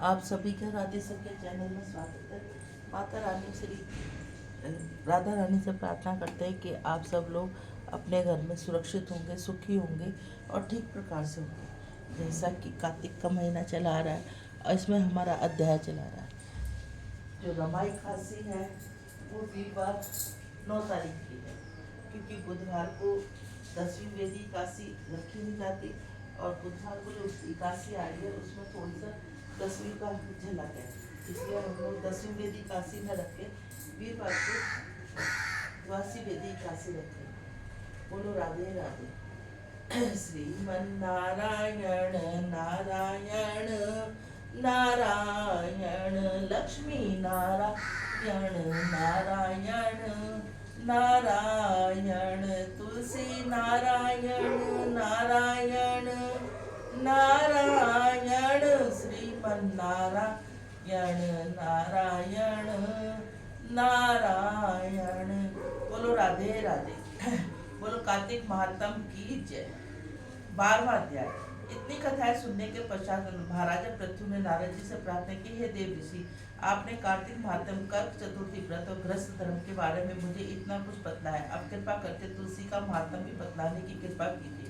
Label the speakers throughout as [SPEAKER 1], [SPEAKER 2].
[SPEAKER 1] आप सभी का राधे सखी चैनल में स्वागत है। माता रानी श्री राधा रानी से प्रार्थना करते हैं कि आप सब लोग अपने घर में सुरक्षित होंगे, सुखी होंगे और ठीक प्रकार से होंगे। जैसा कि कार्तिक का महीना चला आ रहा है और इसमें हमारा अध्याय चला रहा है। जो रमाई खासी है वो वीरवार 9 तारीख की है, क्योंकि बुधवार को 10वीं वेदी एकादशी रखी नहीं जाती और बुधवार को जो एकादशी आ रही है उसमें थोड़ी सा 10वीं का झलक है, इसलिए हम लोग 10वीं वेदी एकादशी में रख के वीरवार को 12वीं वेदी एकादशी रखे। बोलो राधे राधे। श्रीमन नारायण नारायण नारायण लक्ष्मी नारायण नारायण नारायण तुलसी नारायण नारायण नारायण श्रीमन नारायण नारायण नारायण। बोलो राधे राधे। बोलो कार्तिक महात्म की जय। 12वां अध्याय। इतनी कथाएं सुनने के पश्चात महाराजा पृथु ने नारद जी से प्रार्थना की, हे देव ऋषि, आपने कार्तिक महात्म, कर्क चतुर्थी व्रत और गृहस्थ धर्म के बारे में मुझे इतना कुछ बतलाया, अब कृपा करके तुलसी का महात्म भी बतलाने की कृपा कीजिए।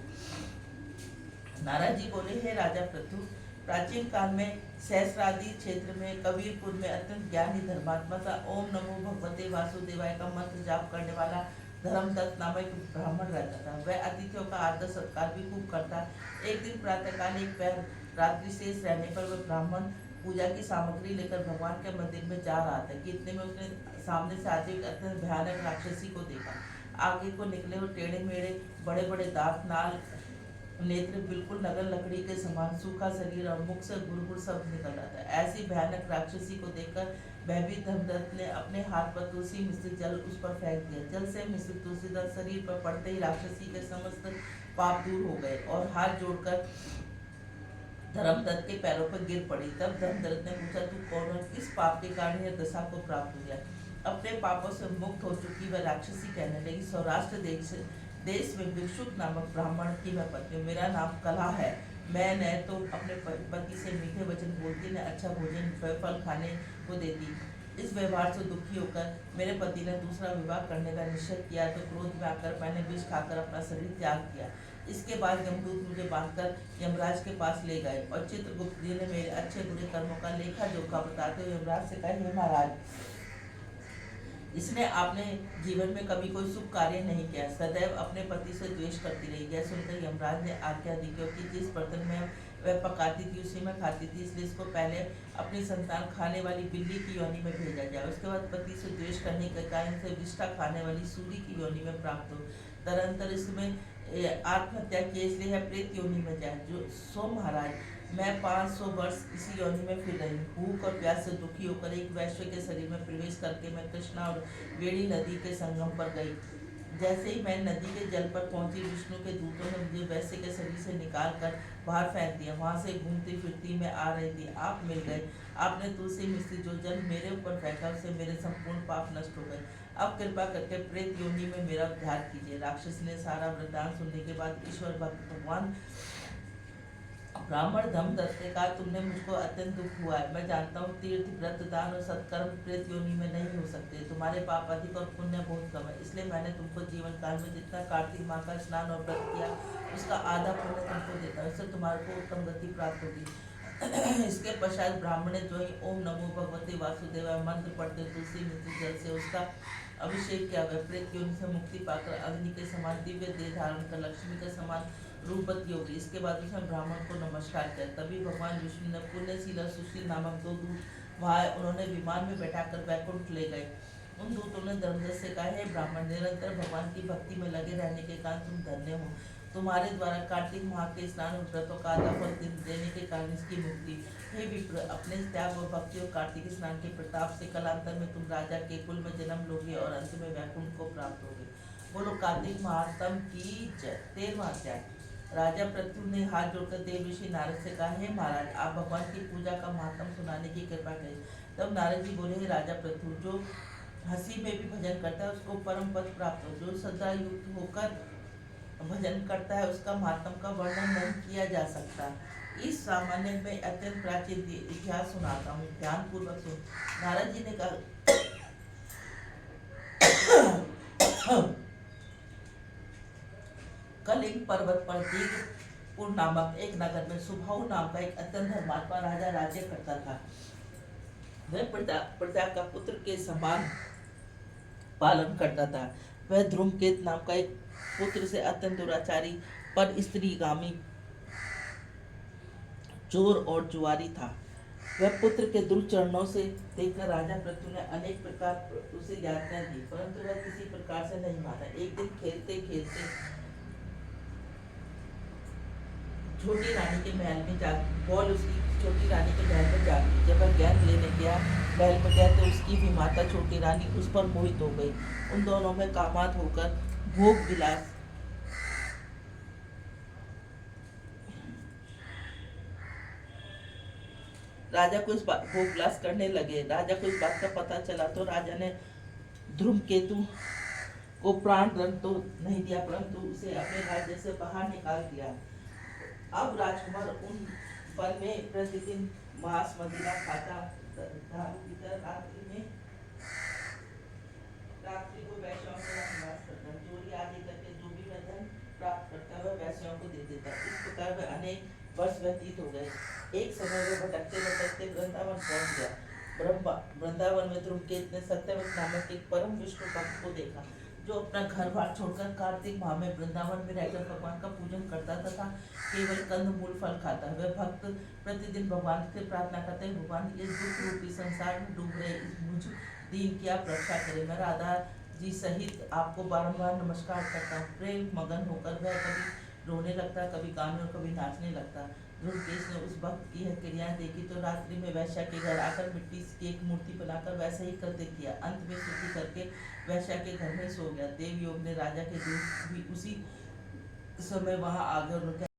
[SPEAKER 1] नारद जी बोले, हे राजा पृथु, प्राचीन काल में सहस्रादि क्षेत्र में कबीरपुर में अत्यंत ज्ञानी धर्मात्मा था ओम नमो भगवते वासुदेवाय का मंत्र जाप करने वाला धर्मदत्त नामक ब्राह्मण रहता था। वह अतिथियों का आदर सत्कार भी खूब करता। एक दिन प्रातःकाल एक पैर रात्रि शेष रहने पर वह ब्राह्मण पूजा की सामग्री लेकर भगवान के मंदिर में जा रहा था कि इतने में उसने सामने से आते एक अत्यंत भयानक राक्षसी को देखा। आगे को निकले हुए टेढ़े मेढ़े बड़े बड़े दांत, नाल, नेत्र, बिल्कुल नगर लकड़ी के समान, सूखा शरीर और मुख से गुड़गुड़ शब्द निकल रहा था। ऐसी भयानक राक्षसी को देखकर भयभीत धर्मदत्त ने अपने हाथ पर तुलसी मिश्रित जल उस पर फेंक दिया। जल से मिश्रित तुलसी दल शरीर पर पड़ते ही राक्षसी के समस्त पाप दूर हो गए और हाथ जोड़कर धर्मदत्त के पैरों पर गिर पड़ी। तब धर्मदत्त ने पूछा, तू कौन है? किस पाप के कारण यह दशा को प्राप्त हो गया? अपने पापों से मुक्त हो चुकी वह राक्षसी कहने लगी, सौराष्ट्र देश में भिक्षुक नामक ब्राह्मण की मैं पत्नी हूँ। मेरा नाम कला है। मैं न तो अपने पति से मीठे वचन बोलती, न अच्छा भोजन फल खाने को देती। इस व्यवहार से दुखी होकर मेरे पति ने दूसरा विवाह करने का निश्चय किया तो क्रोध में आकर मैंने विष खाकर अपना शरीर त्याग किया। इसके बाद यमदूत मुझे बांधकर यमराज के पास ले गए और चित्रगुप्त जी ने मेरे अच्छे बुरे कर्मों का लेखा जोखा बताते हुए यमराज से कहा, हे महाराज, इसने आपने जीवन में कभी कोई शुभ कार्य नहीं किया, सदैव अपने पति से द्वेष करती रही। यह सुनकर यमराज ने आज्ञा दी, क्योंकि जिस बर्तन में वह पकाती थी उसी में खाती थी, इसलिए इसको पहले अपनी संतान खाने वाली बिल्ली की योनि में भेजा जाए, उसके बाद पति से द्वेष करने के कारण से विष्ठा खाने वाली सूरी की योनि में प्राप्त हो, तदंतर इसमें आत्महत्या किए इसलिए है प्रेत योनि में जाए। जो सो महाराज, मैं 500 वर्ष इसी योनि में फिर रही। भूख और प्यास से दुखी होकर एक वैश्य के शरीर में प्रवेश करके मैं कृष्णा और वेणी नदी के संगम पर गई। जैसे ही मैं नदी के जल पर पहुंची, विष्णु के दूतों ने मुझे वैश्य के शरीर से निकाल कर बाहर फेंक दिया। वहां से घूमती फिरती मैं आ रही थी, आप मिल गए। आपने तुलसी मिश्रित जो जल मेरे ऊपर फेंका उससे मेरे संपूर्ण पाप नष्ट हो गए। अब कृपा करके प्रेत योनि में मेरा उद्धार कीजिए। राक्षस ने सारा वृत्तांत सुनने के बाद ईश्वर भक्त भगवान ब्राह्मण धर्मदत्त ने कहा, तुमने मुझको अत्यंत दुख हुआ है। मैं जानता हूँ तीर्थ, व्रत, दान और सत्कर्म प्रेत योनि में नहीं हो सकते। तुम्हारे पाप अधिक और पुण्य बहुत कम है, इसलिए मैंने तुमको जीवन काल में जितना कार्तिक माह का स्नान और व्रत किया उसका आधा पुण्य तुमको देता हूँ, इससे तुम्हारे को उत्तम गति प्राप्त होगी। इसके पश्चात ब्राह्मण ने जो ही ओम नमो भगवते वासुदेवाय मंत्र पढ़ते तुलसी मिश्रित जल से उसका अभिषेक किया, वह प्रेत योनि से मुक्ति पाकर अग्नि के समान दिव्य देह धारण कर लक्ष्मी के समान रूपवती होगी। इसके बाद उसने ब्राह्मण को नमस्कार किया। तभी भगवान विष्णु ने पुण्यशील और सुशील नामक 2 दूत वहां उन्होंने विमान में बैठाकर वैकुंठ ले गए। उन दूतों ने धर्मदत्त से कहा, हे ब्राह्मण, निरंतर भगवान की भक्ति में लगे रहने के कारण तुम धन्य हो। तुम्हारे द्वारा कार्तिक माह के स्नान और व्रतों का आधा फल देने के कारण इसकी मुक्ति। हे विप्र, अपने त्याग और भक्ति और कार्तिक स्नान के प्रताप से कालांतर में तुम राजा के कुल में जन्म लोगे और अंत में वैकुंठ को प्राप्त होगे। बोलो कार्तिक महात्म की जय। 13वां अध्याय। राजा पृथु ने हाथ जोड़कर देव ऋषि नारद से कहा, हे महाराज, आप भगवान की पूजा का महात्म सुनाने की कृपा करें। तब नारद जी बोले, हे राजा पृथु, जो हंसी में भी भजन करता है उसको परम पद प्राप्त हो, जो सदा युक्त होकर भजन करता है उसका महात्म का वर्णन नहीं किया जा सकता। इस सामान्य में अत्यंत प्राचीन इतिहास सुनाता हूँ, ध्यान पूर्वक सुन। नारद जी ने कहा, कलिंग पर्वत पर दीघपुर नामक एक नगर में सुभाहु नाम का एक अत्यंत धर्मात्मा राजा राज्य करता था। वह प्रजा का पुत्र के समान पालन करता था। वह ध्रुमकेत नाम का एक पुत्र से अत्यंत दुराचारी, पर स्त्रीगामी, चोर और जुआरी था। वह पुत्र के दुर्चरणों से देखकर राजा पृथु ने अनेक प्रकार उसे यातनाएं दी, परंतु वह किसी प्रकार से नहीं माना। एक दिन खेलते खेलते छोटी रानी के महल में जा बॉल उसकी छोटी रानी के महल में जा गिरी। जब वह गेंद लेने गया महल में गया तो उसकी भी माता छोटी रानी उस पर मोहित हो गई। उन दोनों में कामात होकर भोग विलास राजा को इस बात भोग विलास करने लगे। राजा को इस बात का पता चला तो राजा ने धूमकेतु को प्राण दंड तो नहीं दिया, परंतु उसे अपने राज्य से बाहर निकाल दिया। अब राजकुमार उन वन में प्रतिदिन मांस मदिरा खाता था। रात्रि को वैश्यों का निवास करता, चोरी आदि करके जो भी वह धन प्राप्त करता वह वैश्यों को दे देता। इस प्रकार वह अनेक वर्ष व्यतीत हो गए। एक समय वह भटकते भटकते वृंदावन पहुंच गया। वृंदावन में धूमकेतु ने सत्यवत नामक एक परम विष्णु भक्त को देखा, जो अपना घर बार छोड़कर कार्तिक माह में वृंदावन में रहकर भगवान का पूजन करता तथा केवल कंद मूल फल खाता। वह भक्त प्रतिदिन भगवान से प्रार्थना करते, भगवान इस दुख रूपी संसार में डूब रहे इस मुझ दीन की आप रक्षा करें। मैं राधा जी सहित आपको बारंबार नमस्कार करता हूँ। प्रेम मगन होकर वह कभी रोने लगता, कभी गाने और कभी नाचने लगता। धूमकेतु ने उस भक्त की यह क्रियाएं देखी तो रात्रि में वैश्या के घर आकर मिट्टी की एक मूर्ति बनाकर वैसा ही कृत्य किया। अंत में शुद्धि करके वैश्या के घर में सो गया। देव योग ने राजा के दूत भी उसी समय वहां आ गए।